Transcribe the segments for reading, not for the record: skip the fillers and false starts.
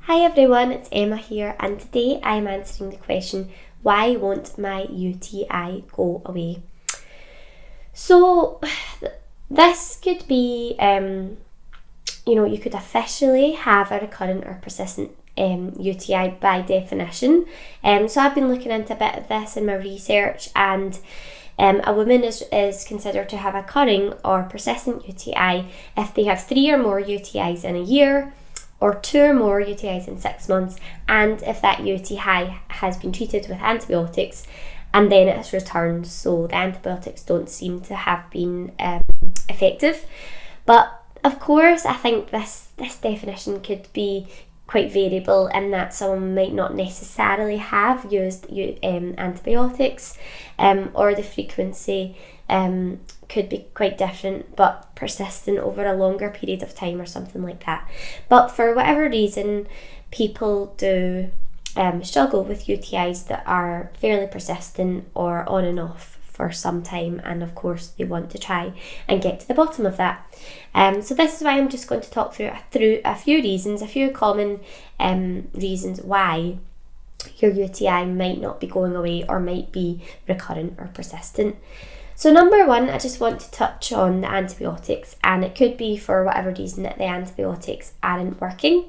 Hi everyone, it's Emma here, and today I am answering the question, why won't my UTI go away? So this could be, you could officially have a recurrent or persistent UTI by definition. So I've been looking into a bit of this in my research, and a woman is considered to have a recurring or persistent UTI if they have 3 or more UTIs in a year, or 2 or more UTIs in 6 months, and if that UTI has been treated with antibiotics and then it has returned, so the antibiotics don't seem to have been effective. But of course, I think this definition could be quite variable in that someone might not necessarily have used antibiotics, or the frequency could be quite different but persistent over a longer period of time or something like that. But for whatever reason, people do struggle with UTIs that are fairly persistent or on and off for some time, and of course they want to try and get to the bottom of that. So this is why I'm just going to talk through a few reasons, a few common reasons why your UTI might not be going away or might be recurrent or persistent. So number one, I just want to touch on the antibiotics, and it could be for whatever reason that the antibiotics aren't working.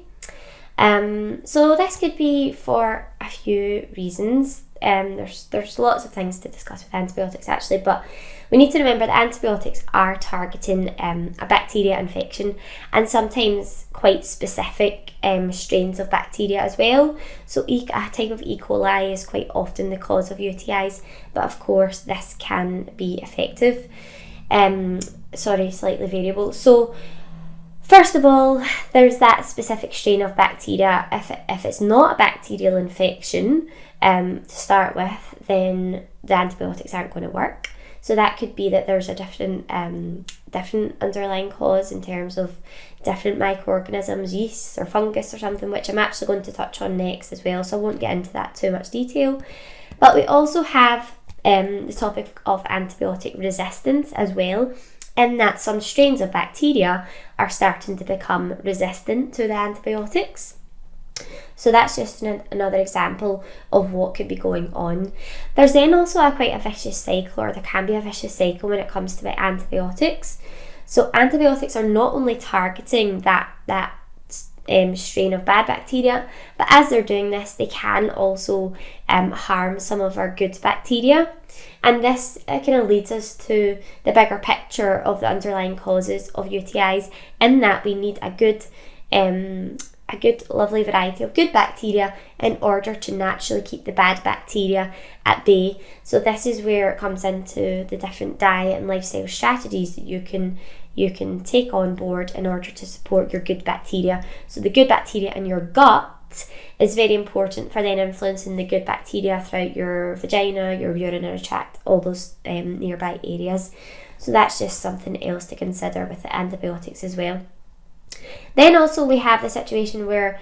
So this could be for a few reasons. There's lots of things to discuss with antibiotics actually, but we need to remember that antibiotics are targeting a bacteria infection, and sometimes quite specific strains of bacteria as well. So a type of E. coli is quite often the cause of UTIs, but of course this can be effective. Slightly variable. So first of all, there's that specific strain of bacteria. If it's not a bacterial infection to start with, then the antibiotics aren't going to work. So that could be that there's a different underlying cause in terms of different microorganisms, yeast or fungus or something, which I'm actually going to touch on next as well, so I won't get into that too much detail. But we also have the topic of antibiotic resistance as well, in that some strains of bacteria are starting to become resistant to the antibiotics. So that's just another example of what could be going on. There's then also quite a vicious cycle, or there can be a vicious cycle when it comes to the antibiotics. So antibiotics are not only targeting that strain of bad bacteria, but as they're doing this, they can also harm some of our good bacteria. And this kind of leads us to the bigger picture of the underlying causes of UTIs, in that we need a good lovely variety of good bacteria in order to naturally keep the bad bacteria at bay. So this is where it comes into the different diet and lifestyle strategies that you can take on board in order to support your good bacteria. So the good bacteria in your gut is very important for then influencing the good bacteria throughout your vagina, your urinary tract, all those nearby areas. So that's just something else to consider with the antibiotics as well. Then also we have the situation where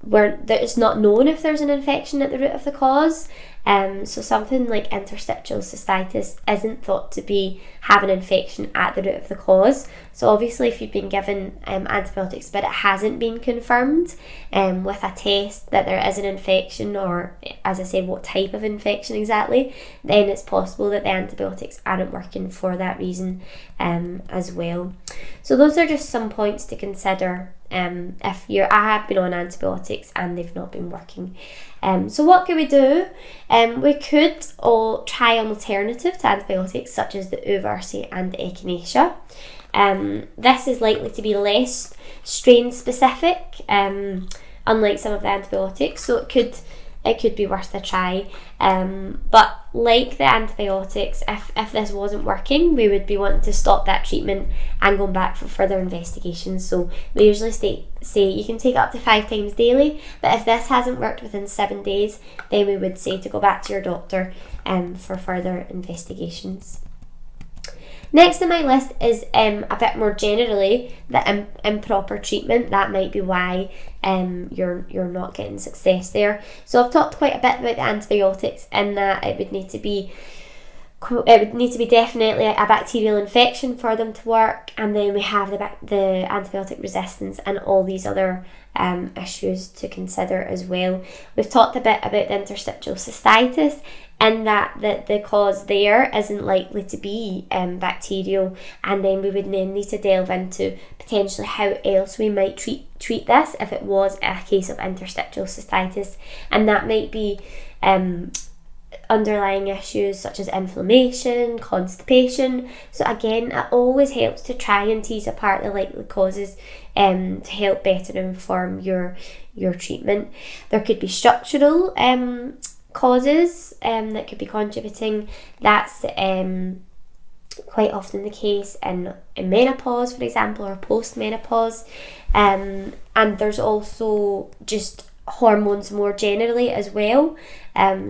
it's not known if there's an infection at the root of the cause. So something like interstitial cystitis isn't thought to have an infection at the root of the cause. So obviously if you've been given antibiotics but it hasn't been confirmed with a test that there is an infection, or as I said, what type of infection exactly, then it's possible that the antibiotics aren't working for that reason as well. So those are just some points to consider if I have been on antibiotics and they've not been working. So what can we do? We could all try an alternative to antibiotics, such as the Uversi and echinacea. This is likely to be less strain specific, unlike some of the antibiotics, so it could be worth a try. But like the antibiotics, if this wasn't working, we would be wanting to stop that treatment and going back for further investigations. So we usually say you can take up to 5 times daily, but if this hasn't worked within 7 days, then we would say to go back to your doctor for further investigations. Next on my list is a bit more generally the improper treatment. That might be why you're not getting success there. So I've talked quite a bit about the antibiotics, in that it would need to be it would need to be definitely a bacterial infection for them to work, and then we have the antibiotic resistance and all these other issues to consider as well. We've talked a bit about the interstitial cystitis, and that the cause there isn't likely to be bacterial, and then we would then need to delve into potentially how else we might treat this if it was a case of interstitial cystitis, and that might be underlying issues such as inflammation, constipation. So again, it always helps to try and tease apart the likely causes to help better inform your treatment. There could be structural causes that could be contributing. That's quite often the case in menopause, for example, or post-menopause. And there's also just hormones more generally as well.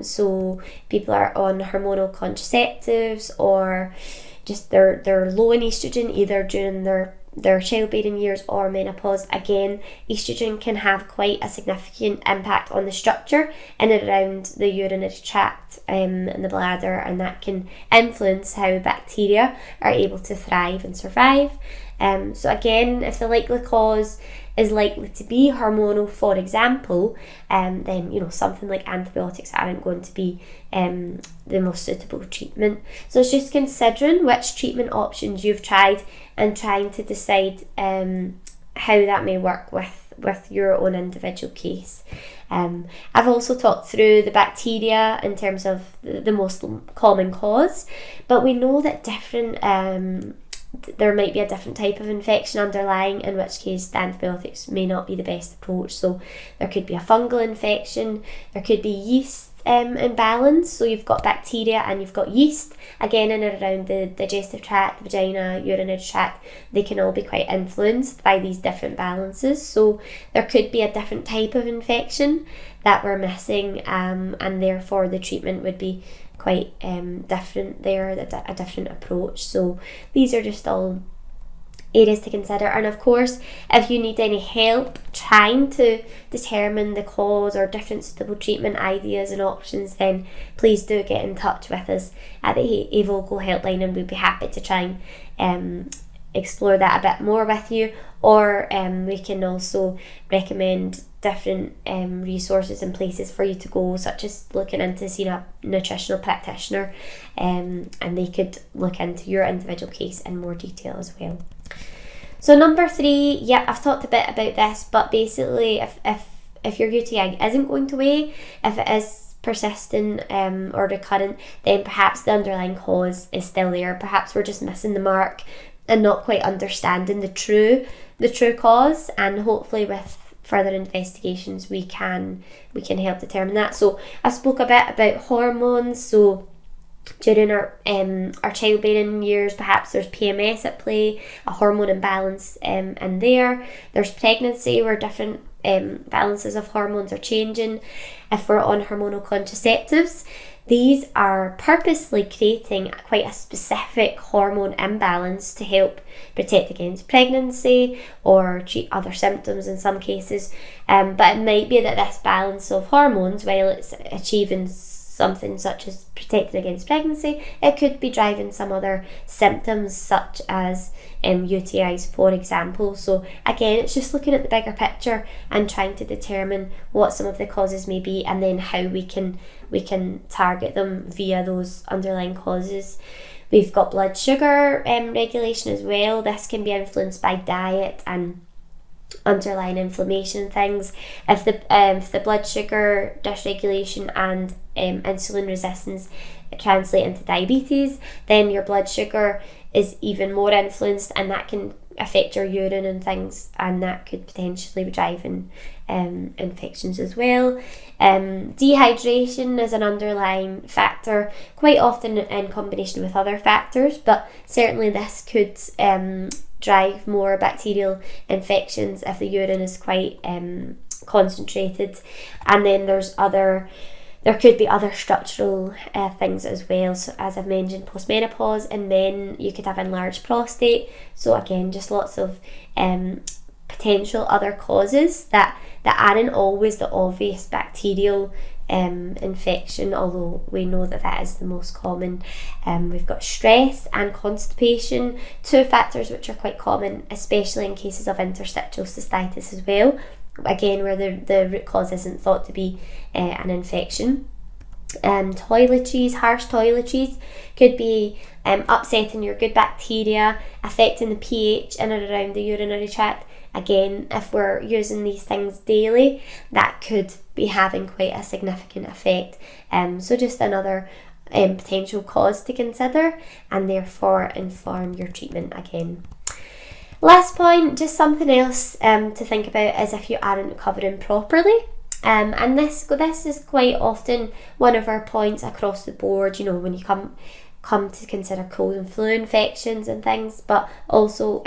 So people are on hormonal contraceptives, or just they're low in estrogen either during their childbearing years or menopause. Again, estrogen can have quite a significant impact on the structure in and around the urinary tract and the bladder, and that can influence how bacteria are able to thrive and survive. So again, if the likely cause is likely to be hormonal, for example, then something like antibiotics aren't going to be the most suitable treatment. So it's just considering which treatment options you've tried and trying to decide how that may work with your own individual case. I've also talked through the bacteria in terms of the most common cause, but we know that there might be a different type of infection underlying, in which case the antibiotics may not be the best approach. So there could be a fungal infection, there could be yeast imbalance, so you've got bacteria and you've got yeast, again in and around the digestive tract, the vagina, urinary tract. They can all be quite influenced by these different balances, so there could be a different type of infection that we're missing, and therefore the treatment would be quite different there, a different approach. So these are just all areas to consider. And of course, if you need any help trying to determine the cause or different suitable treatment ideas and options, then please do get in touch with us at the Evoco helpline, and we'd be happy to try and explore that a bit more with you. Or we can also recommend different resources and places for you to go, such as looking into seeing a nutritional practitioner, and they could look into your individual case in more detail as well. So number 3, I've talked a bit about this, but basically if your UTI isn't going away, if it is persistent or recurrent, then perhaps the underlying cause is still there. Perhaps we're just missing the mark and not quite understanding the true cause, and hopefully with further investigations we can help determine that. So I spoke a bit about hormones. So during our childbearing years, perhaps there's PMS at play, a hormone imbalance in there. There's pregnancy where different balances of hormones are changing. If we're on hormonal contraceptives, these are purposely creating quite a specific hormone imbalance to help protect against pregnancy or treat other symptoms in some cases. But it might be that this balance of hormones, while it's achieving something such as protecting against pregnancy, it could be driving some other symptoms such as UTIs, for example. So again, it's just looking at the bigger picture and trying to determine what some of the causes may be, and then how we can target them via those underlying causes. We've got blood sugar regulation as well. This can be influenced by diet and underlying inflammation and things. If the blood sugar dysregulation and insulin resistance translate into diabetes, then your blood sugar is even more influenced, and that can affect your urine and things, and that could potentially be driving infections as well. Dehydration is an underlying factor, quite often in combination with other factors, but certainly this could drive more bacterial infections if the urine is quite concentrated. And then there could be other structural things as well. So as I've mentioned, postmenopause, and then you could have enlarged prostate. So again, just lots of potential other causes that aren't always the obvious bacterial infection, although we know that is the most common. We've got stress and constipation, 2 factors which are quite common, especially in cases of interstitial cystitis as well, again where the root cause isn't thought to be an infection. Toiletries, harsh toiletries could be upsetting your good bacteria, affecting the pH in and around the urinary tract. Again, if we're using these things daily, that could be having quite a significant effect. So just another potential cause to consider, and therefore inform your treatment again. Last point, just something else to think about is if you aren't recovering properly. And this is quite often one of our points across the board, when you come to consider cold and flu infections and things, but also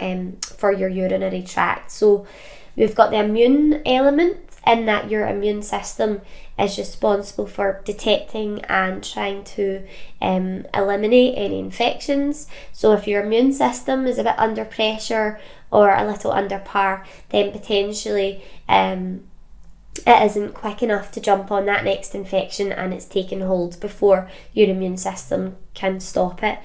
for your urinary tract. So we've got the immune element, in that your immune system is responsible for detecting and trying to eliminate any infections. So if your immune system is a bit under pressure or a little under par, then potentially it isn't quick enough to jump on that next infection, and it's taken hold before your immune system can stop it.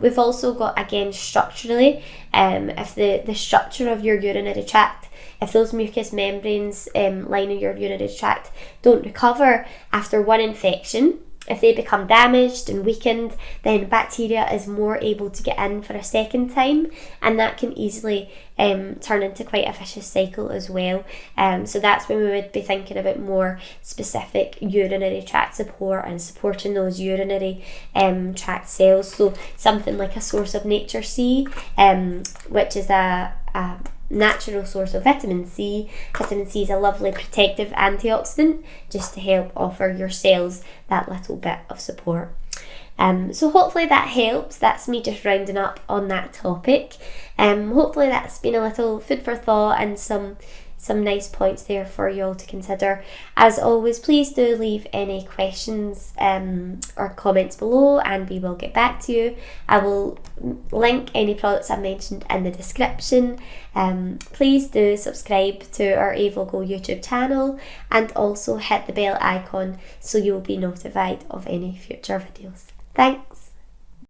We've also got, again, structurally, if the structure of your urinary tract, if those mucous membranes lining your urinary tract don't recover after one infection, if they become damaged and weakened, then bacteria is more able to get in for a second time, and that can easily turn into quite a vicious cycle as well. So that's when we would be thinking about more specific urinary tract support and supporting those urinary tract cells. So something like a source of nature C, which is a natural source of vitamin C. Vitamin C is a lovely protective antioxidant, just to help offer your cells that little bit of support. So hopefully that helps. That's me just rounding up on that topic. Hopefully that's been a little food for thought and some nice points there for you all to consider. As always, please do leave any questions or comments below, and we will get back to you. I will link any products I've mentioned in the description. Please do subscribe to our AvoGo YouTube channel, and also hit the bell icon so you'll be notified of any future videos. Thanks.